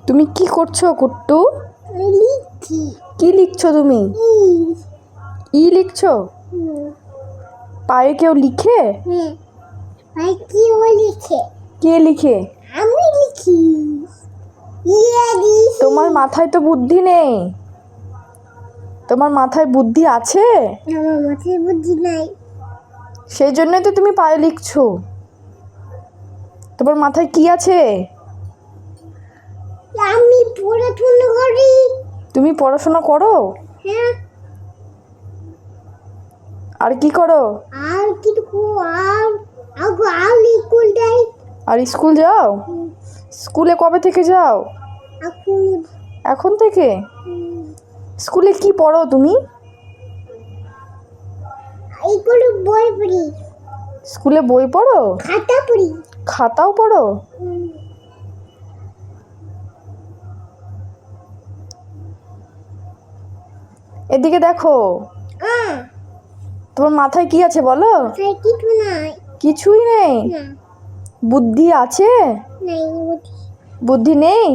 তুমি কি করছো কুট্টু? লিখছি। কি লিখছো তুমি? ই লিখছো? পায়ে কেউ লিখে? ভাই কি লিখে? কে লিখে? আমি লিখি। তোমার মাথায় তো বুদ্ধি নেই। তোমার মাথায় বুদ্ধি আছে? আমার মাথায় বুদ্ধি নাই। সেই জন্যই তো তুমি পায়ে লিখছো। তোমার মাথায় কি আছে? আমি পড়াশোনা করি। তুমি পড়াশোনা করো? হ্যাঁ। আর কি করো? আর কিছু আর স্কুল যাই। আর স্কুল যাও? স্কুলে কবে থেকে যাও? এখন এখন থেকে? স্কুলে কি পড়ো তুমি? এইগুলো বই পড়ি। স্কুলে বই পড়ো? খাতা পড়ি। খাতাও পড়ো? এদিকে দেখো। তোমার মাথায় কি আছে বলো? মাথায় কিছু নাই। কিছুই নেই? না। বুদ্ধি আছে? নাই। বুদ্ধি নেই?